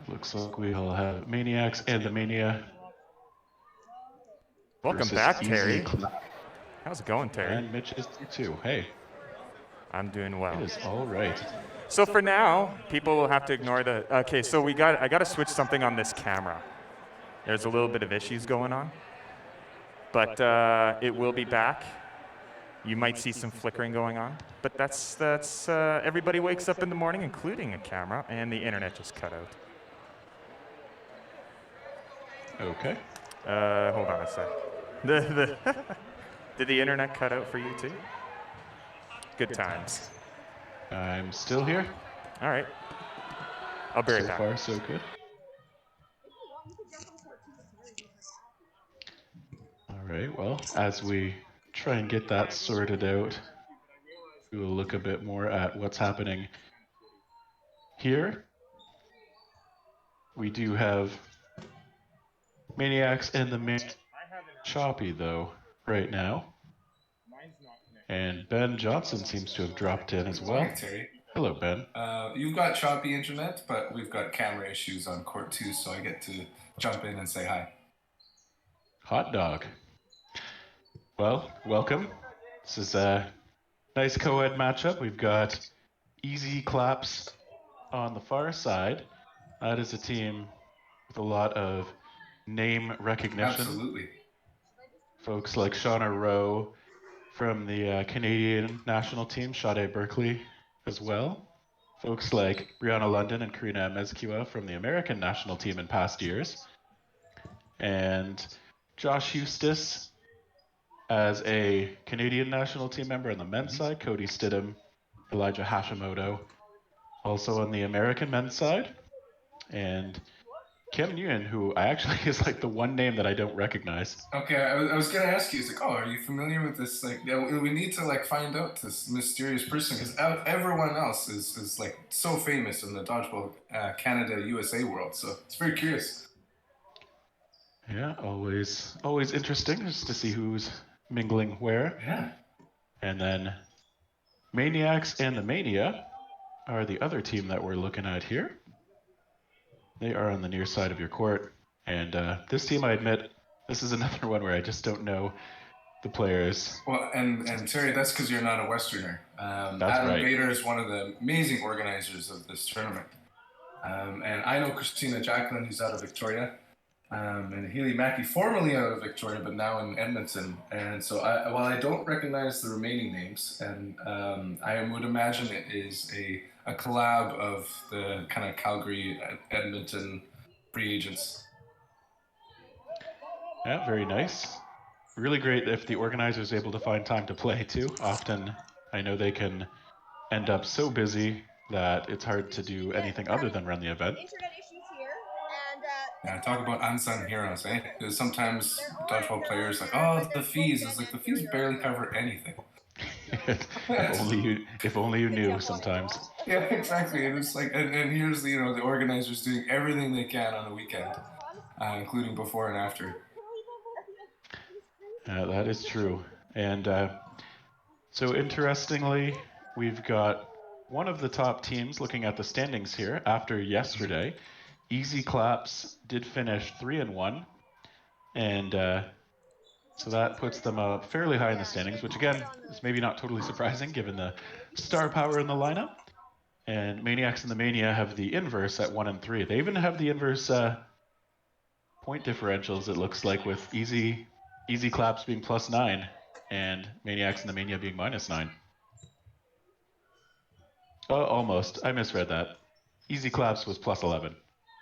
Looks like we'll have Maniacs and the Mania. Welcome back, Terry. How's it going, Terry? And Mitch is too. Hey. I'm doing well. It is all right. So for now, people will have to ignore the. Okay, so I got to switch something on this camera. There's a little bit of issues going on, but it will be back. You might see some flickering going on, but that's everybody wakes up in the morning, including a camera, and the internet just cut out. Okay. Hold on a sec. Did the internet cut out for you too? Good times. I'm still here. All right. I'll be right back. So far, so good. All right. Well, as we try and get that sorted out, we will look a bit more at what's happening here. We do have Maniacs and the Maniacs choppy, though, right now. And Ben Johnson seems to have dropped in as well. Morning, Terry. Hello, Ben. You've got choppy internet, but we've got camera issues on court too, so I get to jump in and say hi. Hot dog. Well, welcome. This is a nice co-ed matchup. We've got Easy Claps on the far side. That is a team with a lot of name recognition. Absolutely. Folks like Shauna Rowe from the Canadian national team, Sade Berkeley as well. Folks like Brianna London and Karina Mezcua from the American national team in past years. And Josh Eustace as a Canadian national team member on the men's side, Cody Stidham, Elijah Hashimoto, also on the American men's side, and Kim Nguyen, who I actually is like the one name that I don't recognize. Okay, I was gonna ask you, it's like, oh, are you familiar with this? Like, yeah, we need to like find out this mysterious person because everyone else is like so famous in the dodgeball Canada USA world. So it's very curious. Yeah, always interesting just to see who's mingling where. Yeah. And then Maniacs and the Mania are the other team that we're looking at here. They are on the near side of your court. And this team, I admit, this is another one where I just don't know the players. Well, and Terry, that's because you're not a Westerner. That's Adam right. Bader is one of the amazing organizers of this tournament. And I know Christina Jacqueline, who's out of Victoria. And Healy Mackey, formerly out of Victoria, but now in Edmonton. And so while I don't recognize the remaining names, and I would imagine it is a collab of the kind of Calgary, Edmonton free agents. Yeah, very nice. Really great if the organizer's able to find time to play too. Often I know they can end up so busy that it's hard to do anything other than run the event. Yeah, talk about unsung heroes, eh? Because sometimes dodgeball players like, oh, the fees. It's like the fees barely cover anything. if only you knew sometimes. Yeah, exactly. And it's like, and here's the the organizers doing everything they can on the weekend, including before and after. That is true. And so interestingly, we've got one of the top teams looking at the standings here after yesterday. Easy Claps did finish 3-1, and so that puts them up fairly high in the standings, which again is maybe not totally surprising given the star power in the lineup. And Maniacs and the Mania have the inverse at 1-3. They even have the inverse point differentials, it looks like, with Easy Claps being +9 and Maniacs and the Mania being -9. Oh, almost. I misread that. Easy Claps was +11.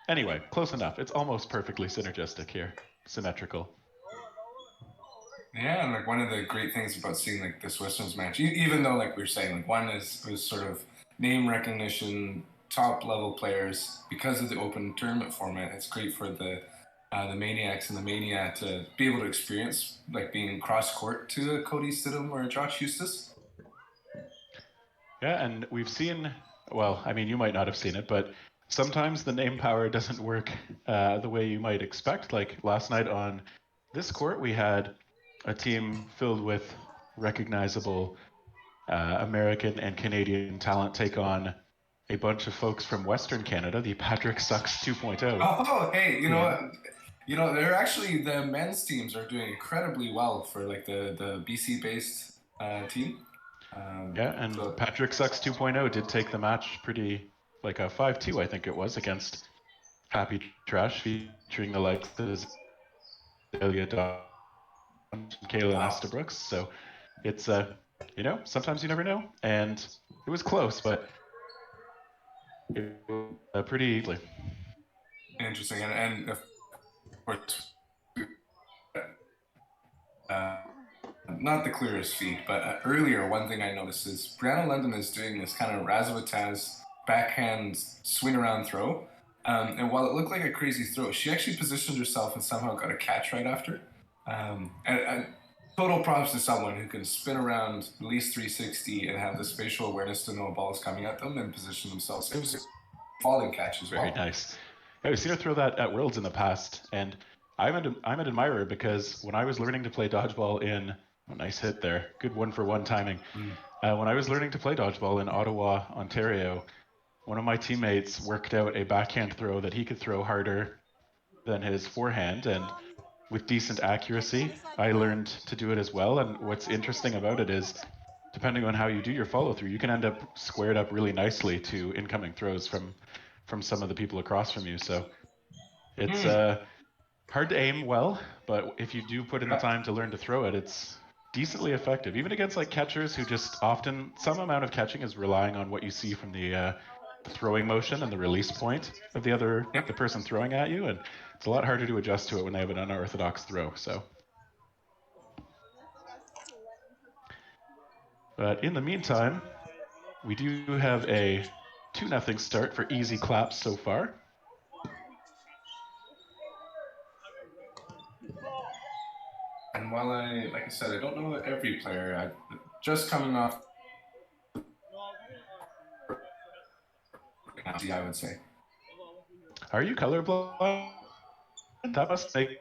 Anyway, close enough. It's almost perfectly synergistic here. Symmetrical. Yeah, and like one of the great things about seeing like this Westerns match, even though like we were saying, like one was sort of name recognition, top level players, because of the open tournament format, it's great for the Maniacs and the Mania to be able to experience like being cross court to a Cody Stidham or a Josh Eustace. Yeah, and we've seen, well, I mean, you might not have seen it, but sometimes the name power doesn't work the way you might expect. Like last night on this court, we had a team filled with recognizable American and Canadian talent take on a bunch of folks from Western Canada, the Patrick Sucks 2.0. Oh, hey, you know Yeah. what? You know, they're actually, the men's teams are doing incredibly well for like the BC based team. Yeah, and so- Patrick Sucks 2.0 did take the match pretty, like a 5-2, I think it was, against Happy Trash, featuring the likes of Azalea Dodge and Kaylin Wow. Estabrooks. So it's, you know, sometimes you never know. And it was close, but it was pretty easily. Interesting. And of course, not the clearest feed, but earlier, one thing I noticed is Brianna London is doing this kind of razzmatazz backhand swing around throw. And while it looked like a crazy throw, she actually positioned herself and somehow got a catch right after. And total props to someone who can spin around at least 360 and have the spatial awareness to know a ball is coming at them and position themselves. It was a falling catch as well. Very nice. Yeah, we've seen her throw that at Worlds in the past, and I'm an admirer because when I was learning to play dodgeball in, oh, nice hit there, good one-for-one timing. When I was learning to play dodgeball in Ottawa, Ontario, one of my teammates worked out a backhand throw that he could throw harder than his forehand, and with decent accuracy, I learned to do it as well. And what's interesting about it is, depending on how you do your follow through, you can end up squared up really nicely to incoming throws from some of the people across from you. So it's hard to aim well, but if you do put in the time to learn to throw it, it's decently effective. Even against like catchers who just often, some amount of catching is relying on what you see from the throwing motion and the release point of the person throwing at you, and it's a lot harder to adjust to it when they have an unorthodox throw. So, but in the meantime, we do have a 2-0 start for Easy Claps so far. And while like I said, I don't know every player. I'm just coming off, I would say. Are you colorblind? That must make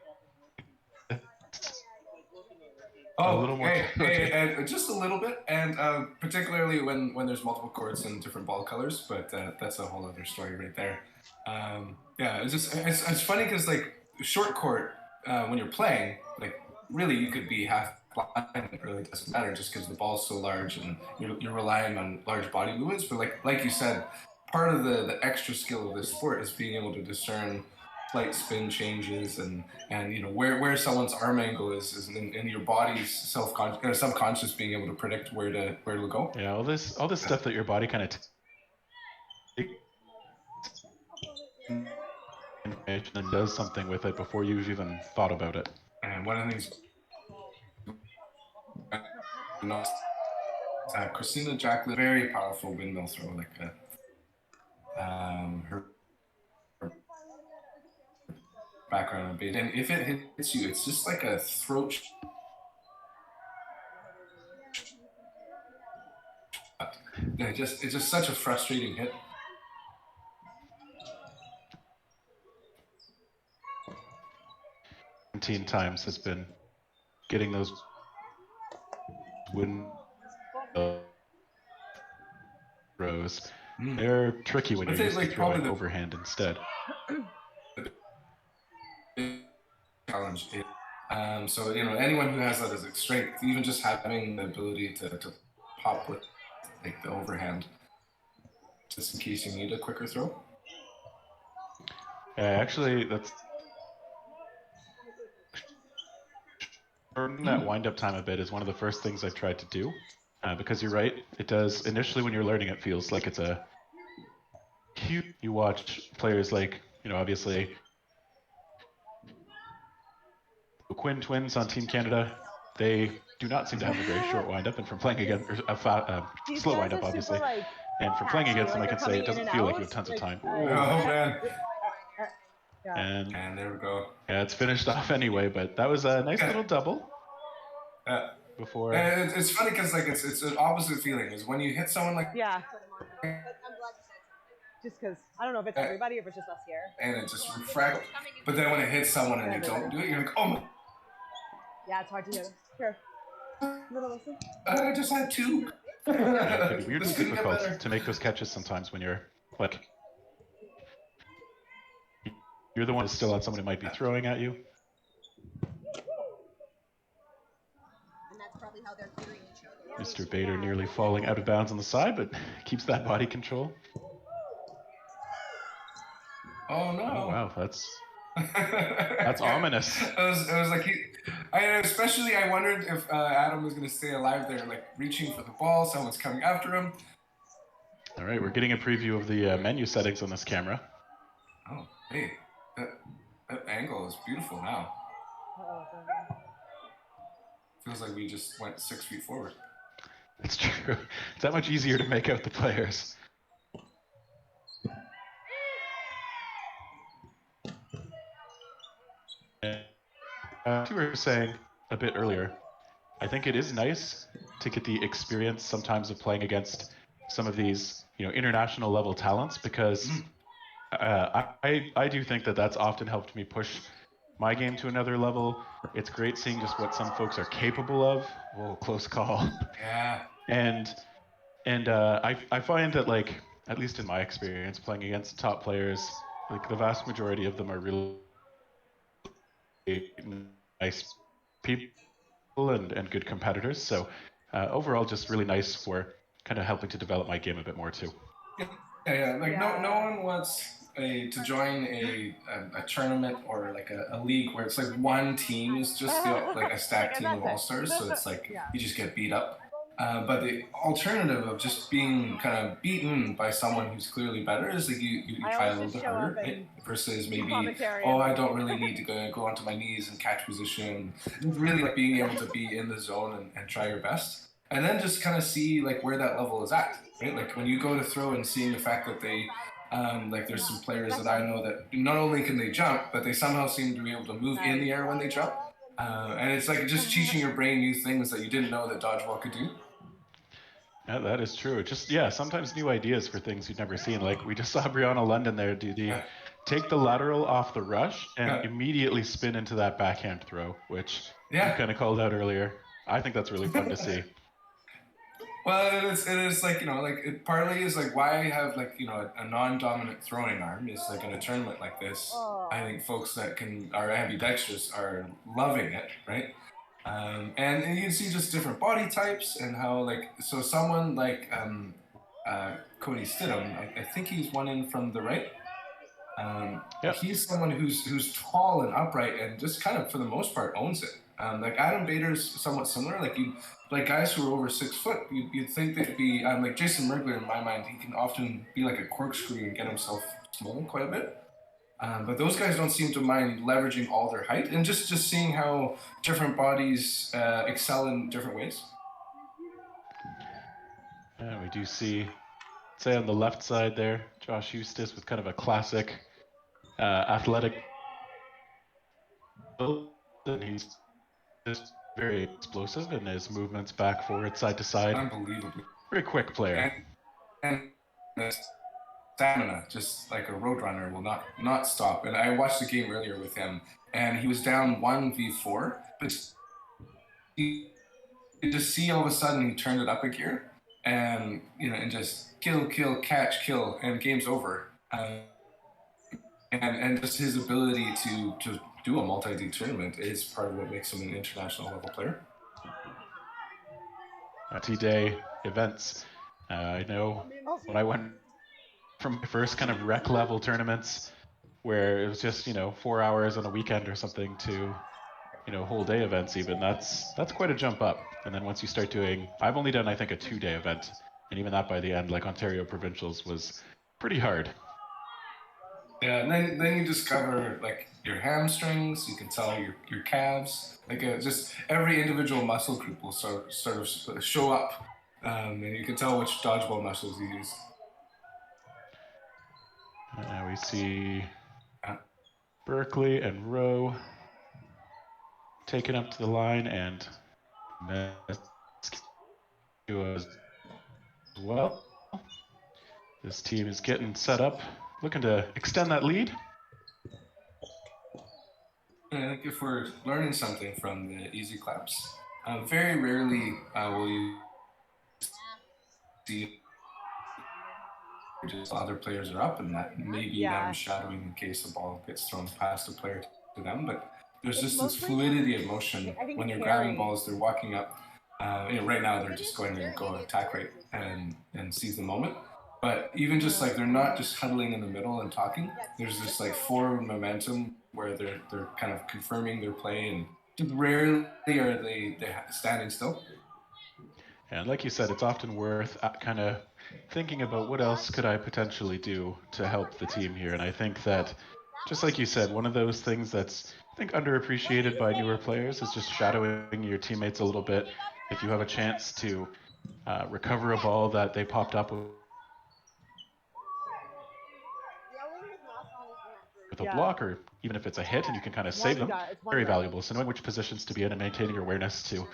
a little more. Hey, just a little bit, and particularly when there's multiple courts and different ball colors. But that's a whole other story right there. Yeah, it's funny because like short court when you're playing, like really you could be half blind. It really doesn't matter just because the ball's so large and you're relying on large body movements. But like you said, part of the extra skill of this sport is being able to discern slight spin changes and you know where someone's arm angle is and your body's subconscious being able to predict where to go. Yeah, all this stuff that your body kind of information and does something with it before you've even thought about it. And one of the things Christina Jacqueline, very powerful windmill throw, like her background on base, and if it hits you, it's just like a throat. It's just such a frustrating hit. Times has been getting those wind throws. They're tricky when you're used to throwing overhand instead. Challenge. So you know anyone who has that as a strength, even just having the ability to pop with like the overhand, just in case you need a quicker throw. Actually, that's that wind-up time a bit is one of the first things I've tried to do, because you're right. It does initially when you're learning. It feels like it's a huge. You watch players like obviously the Quinn twins on Team Canada. They do not seem to have a very short wind-up, and from playing against a slow wind-up, obviously. And from playing against them, I can say it doesn't feel like you have tons of time. Oh man. Yeah. And there we go. Yeah, it's finished off anyway, but that was a nice little double. Before. And it's funny because like it's an opposite feeling. Is when you hit someone like just because I don't know if it's everybody or if it's just us here. And it just refracts. But then when it hits someone and you don't do it, you're like, oh my. Yeah, it's hard to hear. Here. Little listen. I just had two. Yeah, it could be weirdly difficult to make those catches sometimes when you're Like, you're the one who's still on someone who might be throwing at you. And that's probably how they're clearing each other. Mr. Bader nearly falling out of bounds on the side, but keeps that body control. Oh no! Oh wow, that's ominous. It was like I wondered if Adam was going to stay alive there, like reaching for the ball. Someone's coming after him. All right, we're getting a preview of the menu settings on this camera. Oh, hey, that angle is beautiful now. Feels like we just went 6 feet forward. It's true. It's that much easier to make out the players. You were saying a bit earlier, I think it is nice to get the experience sometimes of playing against some of these, international level talents, because I do think that that's often helped me push my game to another level. It's great seeing just what some folks are capable of. Whoa, close call. Yeah. And I find that, like, at least in my experience playing against top players, like the vast majority of them are really nice people and good competitors. So overall, just really nice for kind of helping to develop my game a bit more too. Yeah. Like no one wants to join a tournament or like a league where it's like one team is just like a stacked team of all-stars, so it's like you just get beat up. But the alternative of just being kind of beaten by someone who's clearly better is like you try a little bit harder, right? Versus maybe, I don't really need to go onto my knees and catch position. It's really like being able to be in the zone and try your best. And then just kind of see like where that level is at, right? Like when you go to throw and seeing the fact that they, like there's some players that I know that not only can they jump, but they somehow seem to be able to move in the air when they jump. And it's like just teaching your brain new things that you didn't know that dodgeball could do. Yeah, that is true. Just, sometimes new ideas for things you've never seen. Like we just saw Brianna London there do the take the lateral off the rush and immediately spin into that backhand throw, which you kind of called out earlier. I think that's really fun to see. Well, it is like, like it partly is like why I have like, a non-dominant throwing arm is like in a tournament like this. I think folks that are ambidextrous are loving it, right? And you can see just different body types and how like, so someone like Cody Stidham, I think he's one in from the right. He's someone who's tall and upright and just kind of for the most part owns it. Like Adam Bader's somewhat similar. Like guys who are over 6 foot, you'd think they'd be like Jason Mergler. In my mind, he can often be like a corkscrew and get himself swollen quite a bit. But those guys don't seem to mind leveraging all their height and just seeing how different bodies excel in different ways. Yeah, we do see, say on the left side there, Josh Eustace with kind of a classic athletic build, and he's just very explosive in his movements back, forward, side to side. Unbelievably. Very quick player. And stamina, just like a roadrunner, will not stop. And I watched the game earlier with him, and he was down 1v4, but you just see all of a sudden he turned it up a gear, and and just kill, catch, kill, and game's over. And just his ability to do a multi-league tournament is part of what makes him an international level player. T-Day events. I know when I went from my first kind of rec level tournaments where it was just 4 hours on a weekend or something to whole day events, even that's quite a jump up. And then once you start doing, I've only done I think a 2-day event, and even that by the end, like Ontario Provincials, was pretty hard. Yeah, and then you discover like your hamstrings. You can tell your calves. Like just every individual muscle group will sort of show up, and you can tell which dodgeball muscles you use. Now we see Berkeley and Rowe taken up to the line, and as well. This team is getting set up, looking to extend that lead. I think if we're learning something from the easy claps, very rarely will you see just other players are up, and that maybe them shadowing in case the ball gets thrown past a player to them. But there's just this fluidity of motion when they're grabbing balls, they're walking up. Right now they're just going to go attack right and seize the moment. But even just like they're not just huddling in the middle and talking. There's this like forward momentum where they're kind of confirming their play, and just rarely are they standing still. And like you said, it's often worth kind of thinking about what else could I potentially do to help the team here. And I think that, just like you said, one of those things that's, I think, underappreciated by newer players is just shadowing your teammates a little bit. If you have a chance to recover a ball that they popped up with a block, or even if it's a hit and you can kind of save them, very valuable. So knowing which positions to be in and maintaining your awareness to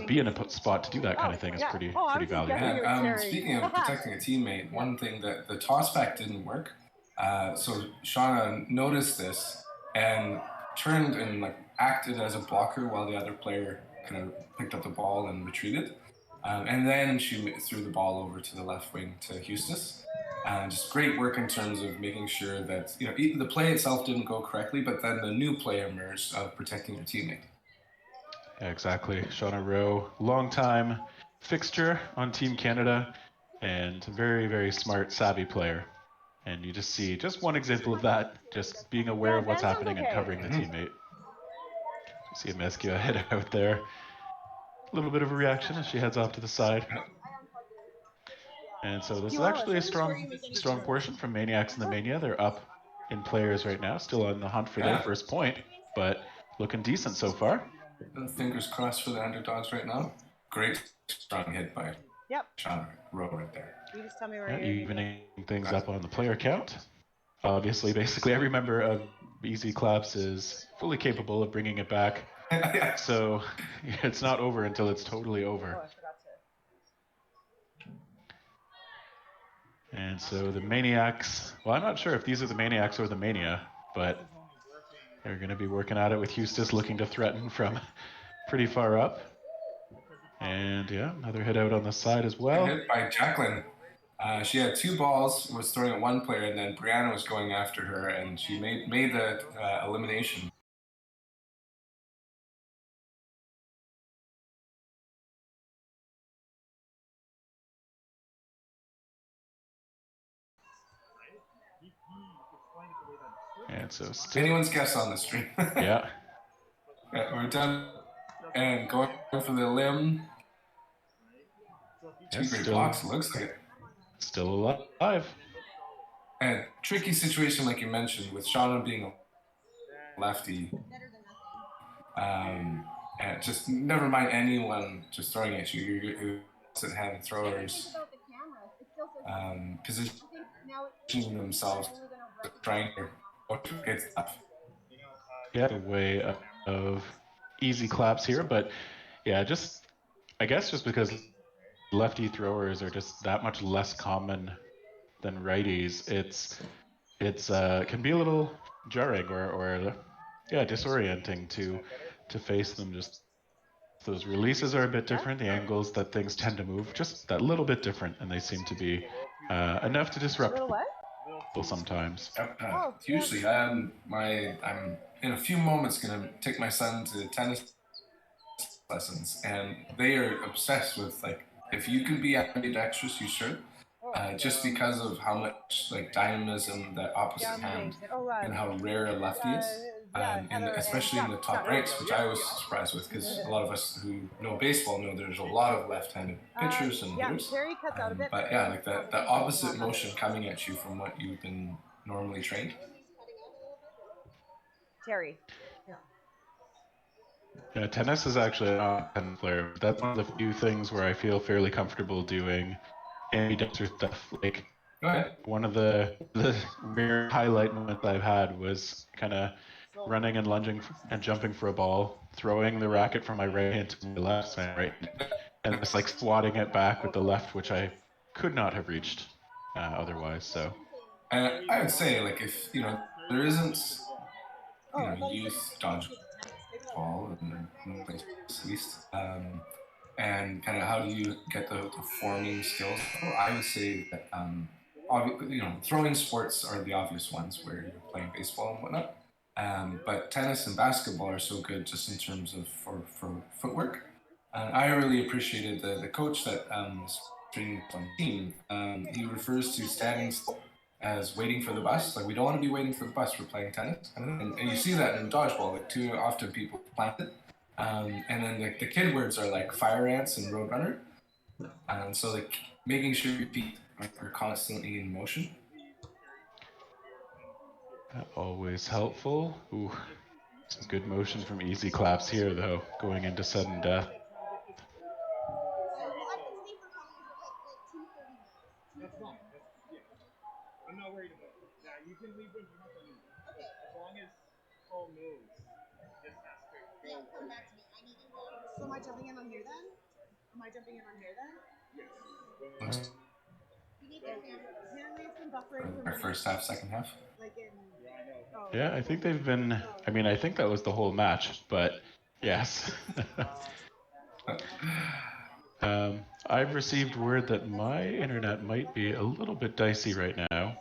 be in a spot to do that kind of thing is pretty valuable. And speaking of protecting a teammate, one thing that the toss back didn't work. So Shauna noticed this and turned and like acted as a blocker while the other player kind of picked up the ball and retreated. And then she threw the ball over to the left wing to Hustis. Just great work in terms of making sure that the play itself didn't go correctly, but then the new play emerged of protecting your teammate. Yeah, exactly. Shauna Rowe, long-time fixture on Team Canada, and very, very smart, savvy player. And you just see just one example of that, just being aware of what's happening and covering the teammate. You see Ameskia head out there. A little bit of a reaction as she heads off to the side. And so this is actually a strong portion from Maniacs and the Mania. They're up in players right now, still on the hunt for their first point, but looking decent so far. Fingers crossed for the underdogs right now. Great strong hit by Shauna Rowe right there. You just tell me where you're evening things up on the player count. Obviously, basically every member of Easy Claps is fully capable of bringing it back. So it's not over until it's totally over. And so the Maniacs, well, I'm not sure if these are the Maniacs or the Mania, but they're going to be working at it with Hustis looking to threaten from pretty far up. And yeah, another hit out on the side as well. Hit by Jacqueline. She had two balls, was throwing at one player, and then Brianna was going after her, and she made the elimination. And so anyone's guess on the stream. Yeah. We're done. And going for the limb. Two great blocks, looks like it. Still alive. And tricky situation, like you mentioned, with Shauna being a lefty. And just never mind anyone just throwing at you. You're hand throwers positioning themselves, trying to get stuff. Yeah, the way of Easy Claps here, but yeah, I guess just because lefty throwers are just that much less common than righties, it's can be a little jarring or disorienting to face them. Just those releases are a bit different. The angles that things tend to move just that little bit different, and they seem to be enough to disrupt people sometimes. Usually, I'm in a few moments gonna take my son to tennis lessons, and they are obsessed with like if you can be ambidextrous, you should. Just because of how much like dynamism that opposite hand and how rare a lefty is, and especially in the top ranks, which I was surprised with because a lot of us who know baseball know there's a lot of left-handed pitchers and hitters. But yeah, like that opposite motion coming at you from what you've been normally trained. Terry. Yeah, tennis is actually not a tennis player. That's one of the few things where I feel fairly comfortable doing ambidextrous stuff. Like one of the rare highlight moments I've had was kind of running and lunging and jumping for a ball, throwing the racket from my right hand to my left side, right, and just like swatting it back with the left, which I could not have reached otherwise. So, and I would say like if there isn't youth dodgeball in place at least. And kind of how do you get the forming skills? I would say that throwing sports are the obvious ones where you're playing baseball and whatnot. But tennis and basketball are so good just in terms of for footwork. And I really appreciated the coach that was training on the team. He refers to standing still as waiting for the bus. Like, we don't want to be waiting for the bus. We're playing tennis. And you see that in dodgeball. Like, too often people plant it. And then the kid words are like fire ants and roadrunner. And so like making sure your feet are constantly in motion. Always helpful. Ooh, some good motion from easy claps here, though, going into sudden death. That's fine. I'm not worried about it. Yeah, you can leave when you're not going to leave. Okay. As long as all moves, just has to go. Yeah, come back to me. I need it. So am I jumping in on here then? Am I jumping in on here then? Yes. You need to. Apparently it's been buffering for Our first half, second half. like in. Yeah, I think they've been. I mean, I think that was the whole match, but yes. I've received word that my internet might be a little bit dicey right now.